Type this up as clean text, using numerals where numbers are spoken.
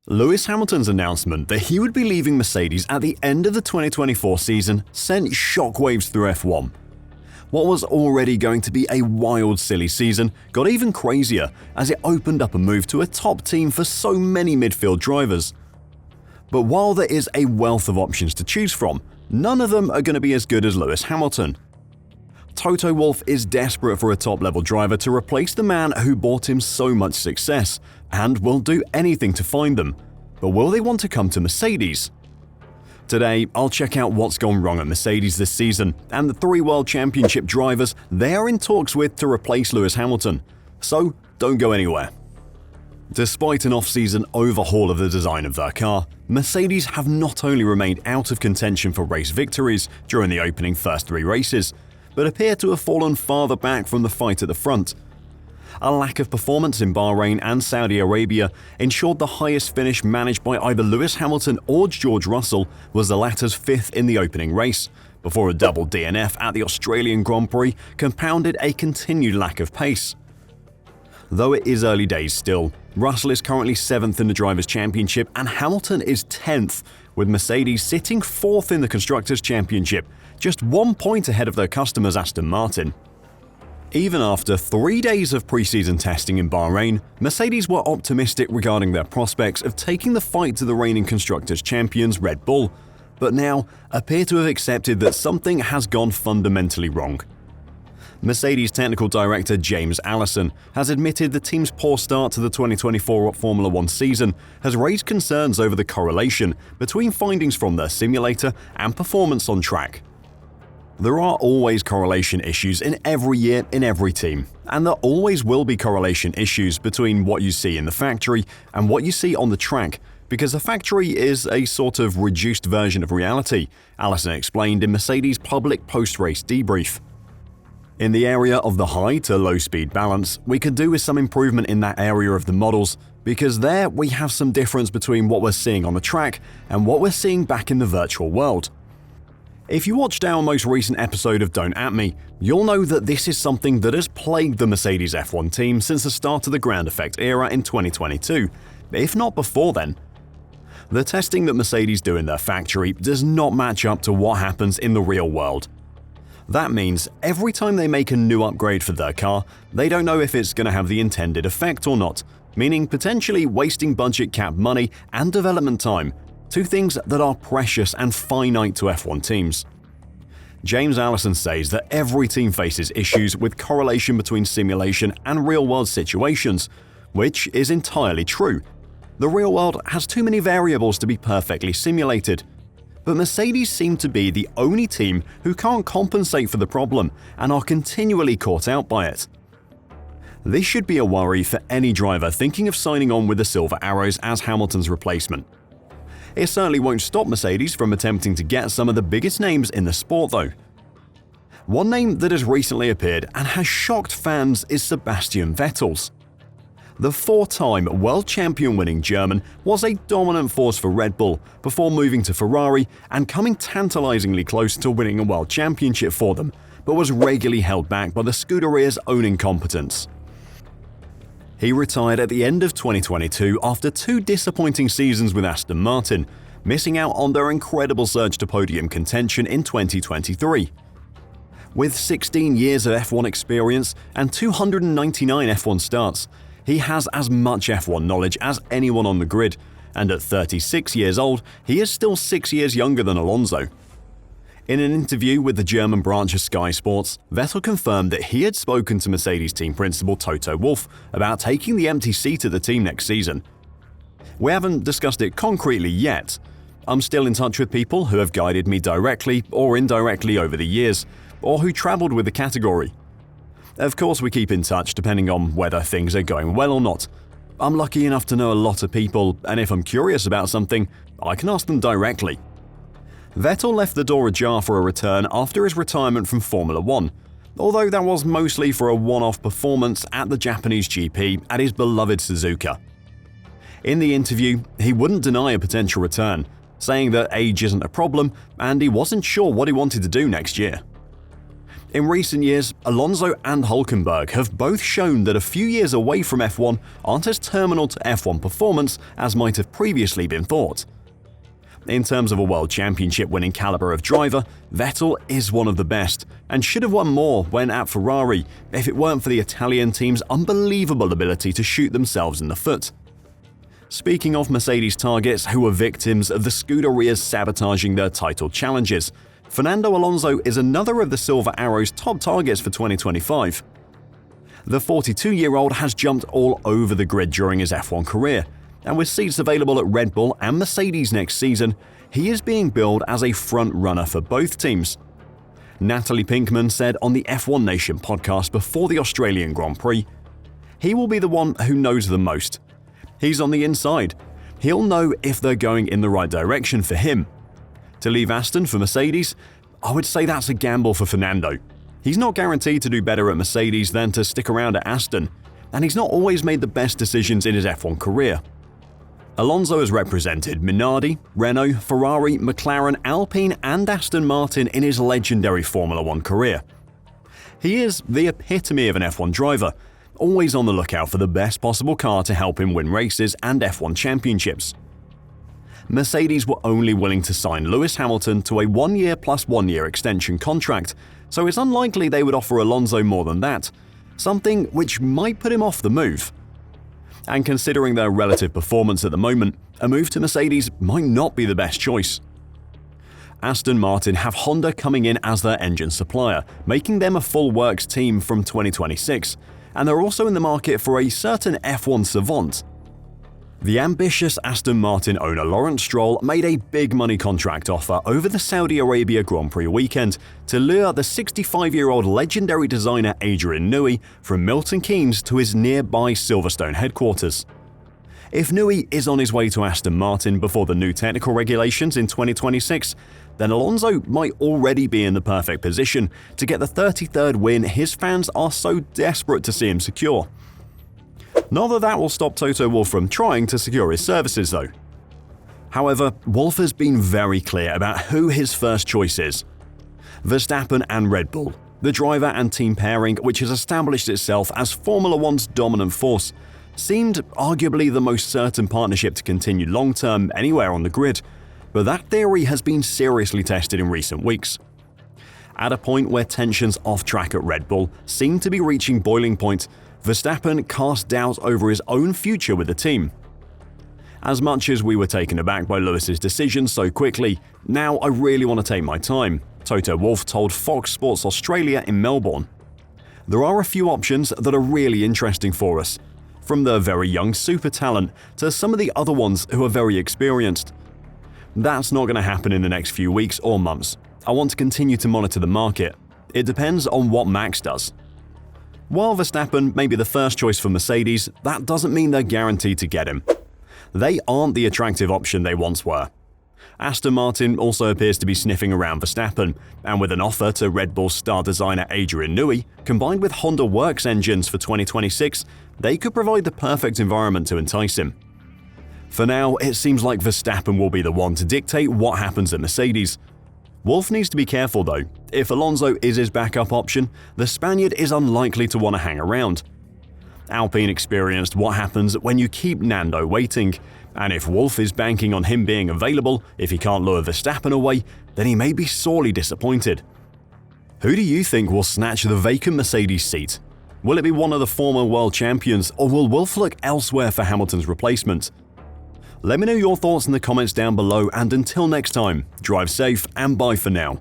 Lewis Hamilton's announcement that he would be leaving Mercedes at the end of the 2024 season sent shockwaves through F1. What was already going to be a wild, silly season got even crazier as it opened up a move to a top team for so many midfield drivers. But while there is a wealth of options to choose from, none of them are going to be as good as Lewis Hamilton. Toto Wolff is desperate for a top-level driver to replace the man who brought him so much success, and will do anything to find them. But will they want to come to Mercedes? Today, I'll check out what's gone wrong at Mercedes this season and the 3 World Championship drivers they are in talks with to replace Lewis Hamilton. So, don't go anywhere. Despite an off-season overhaul of the design of their car, Mercedes have not only remained out of contention for race victories during the opening first 3 races, but appear to have fallen farther back from the fight at the front. A lack of performance in Bahrain and Saudi Arabia ensured the highest finish managed by either Lewis Hamilton or George Russell was the latter's 5th in the opening race, before a double DNF at the Australian Grand Prix compounded a continued lack of pace. Though it is early days still, Russell is currently 7th in the Drivers' Championship and Hamilton is 10th, with Mercedes sitting 4th in the Constructors' Championship, just 1 point ahead of their customers Aston Martin. Even after 3 days of pre-season testing in Bahrain, Mercedes were optimistic regarding their prospects of taking the fight to the reigning Constructors' Champions Red Bull, but now appear to have accepted that something has gone fundamentally wrong. Mercedes technical director James Allison has admitted the team's poor start to the 2024 Formula One season has raised concerns over the correlation between findings from their simulator and performance on track. There are always correlation issues in every year in every team, and there always will be correlation issues between what you see in the factory and what you see on the track, because the factory is a sort of reduced version of reality, Allison explained in Mercedes' public post-race debrief. In the area of the high to low speed balance, we could do with some improvement in that area of the models, because there we have some difference between what we're seeing on the track and what we're seeing back in the virtual world. If you watched our most recent episode of Don't At Me, you'll know that this is something that has plagued the Mercedes F1 team since the start of the ground effect era in 2022, if not before then. The testing that Mercedes do in their factory does not match up to what happens in the real world. That means every time they make a new upgrade for their car, they don't know if it's going to have the intended effect or not, meaning potentially wasting budget cap money and development time, 2 things that are precious and finite to F1 teams. James Allison says that every team faces issues with correlation between simulation and real-world situations, which is entirely true. The real world has too many variables to be perfectly simulated. But Mercedes seem to be the only team who can't compensate for the problem and are continually caught out by it. This should be a worry for any driver thinking of signing on with the Silver Arrows as Hamilton's replacement. It certainly won't stop Mercedes from attempting to get some of the biggest names in the sport though. One name that has recently appeared and has shocked fans is Sebastian Vettel's. The 4-time world champion winning German was a dominant force for Red Bull before moving to Ferrari and coming tantalizingly close to winning a world championship for them, but was regularly held back by the Scuderia's own incompetence. He retired at the end of 2022 after 2 disappointing seasons with Aston Martin, missing out on their incredible surge to podium contention in 2023. With 16 years of F1 experience and 299 F1 starts, he has as much F1 knowledge as anyone on the grid, and at 36 years old, he is still 6 years younger than Alonso. In an interview with the German branch of Sky Sports, Vettel confirmed that he had spoken to Mercedes team principal Toto Wolff about taking the empty seat at the team next season. "We haven't discussed it concretely yet. I'm still in touch with people who have guided me directly or indirectly over the years, or who travelled with the category. Of course we keep in touch depending on whether things are going well or not. I'm lucky enough to know a lot of people, and if I'm curious about something, I can ask them directly." Vettel left the door ajar for a return after his retirement from Formula One, although that was mostly for a one-off performance at the Japanese GP at his beloved Suzuka. In the interview, he wouldn't deny a potential return, saying that age isn't a problem and he wasn't sure what he wanted to do next year. In recent years, Alonso and Hülkenberg have both shown that a few years away from F1 aren't as terminal to F1 performance as might have previously been thought. In terms of a World Championship winning caliber of driver, Vettel is one of the best, and should have won more when at Ferrari if it weren't for the Italian team's unbelievable ability to shoot themselves in the foot. Speaking of Mercedes targets who were victims of the Scuderia's sabotaging their title challenges, Fernando Alonso is another of the Silver Arrow's top targets for 2025. The 42-year-old has jumped all over the grid during his F1 career, and with seats available at Red Bull and Mercedes next season, he is being billed as a front-runner for both teams. Natalie Pinkman said on the F1 Nation podcast before the Australian Grand Prix, "He will be the one who knows the most. He's on the inside. He'll know if they're going in the right direction for him. To leave Aston for Mercedes, I would say that's a gamble for Fernando. He's not guaranteed to do better at Mercedes than to stick around at Aston, and he's not always made the best decisions in his F1 career." Alonso has represented Minardi, Renault, Ferrari, McLaren, Alpine and Aston Martin in his legendary Formula One career. He is the epitome of an F1 driver, always on the lookout for the best possible car to help him win races and F1 championships. Mercedes were only willing to sign Lewis Hamilton to a 1-year plus 1-year extension contract, so it's unlikely they would offer Alonso more than that, something which might put him off the move. And considering their relative performance at the moment, a move to Mercedes might not be the best choice. Aston Martin have Honda coming in as their engine supplier, making them a full works team from 2026, and they're also in the market for a certain F1 savant. The ambitious Aston Martin owner Lawrence Stroll made a big money contract offer over the Saudi Arabia Grand Prix weekend to lure the 65-year-old legendary designer Adrian Newey from Milton Keynes to his nearby Silverstone headquarters. If Newey is on his way to Aston Martin before the new technical regulations in 2026, then Alonso might already be in the perfect position to get the 33rd win his fans are so desperate to see him secure. Not that that will stop Toto Wolff from trying to secure his services though. However, Wolff has been very clear about who his first choice is. Verstappen and Red Bull, the driver and team pairing which has established itself as Formula One's dominant force, seemed arguably the most certain partnership to continue long-term anywhere on the grid, but that theory has been seriously tested in recent weeks. At a point where tensions off-track at Red Bull seem to be reaching boiling point, Verstappen cast doubt over his own future with the team. "As much as we were taken aback by Lewis's decision so quickly, now I really want to take my time," Toto Wolff told Fox Sports Australia in Melbourne. "There are a few options that are really interesting for us, from the very young super talent to some of the other ones who are very experienced. That's not going to happen in the next few weeks or months. I want to continue to monitor the market. It depends on what Max does." While Verstappen may be the first choice for Mercedes, that doesn't mean they're guaranteed to get him. They aren't the attractive option they once were. Aston Martin also appears to be sniffing around Verstappen, and with an offer to Red Bull star designer Adrian Newey, combined with Honda Works engines for 2026, they could provide the perfect environment to entice him. For now, it seems like Verstappen will be the one to dictate what happens at Mercedes. Wolff needs to be careful though. If Alonso is his backup option, the Spaniard is unlikely to want to hang around. Alpine experienced what happens when you keep Nando waiting, and if Wolff is banking on him being available if he can't lure Verstappen away, then he may be sorely disappointed. Who do you think will snatch the vacant Mercedes seat? Will it be one of the former world champions, or will Wolff look elsewhere for Hamilton's replacement? Let me know your thoughts in the comments down below, and until next time, drive safe and bye for now.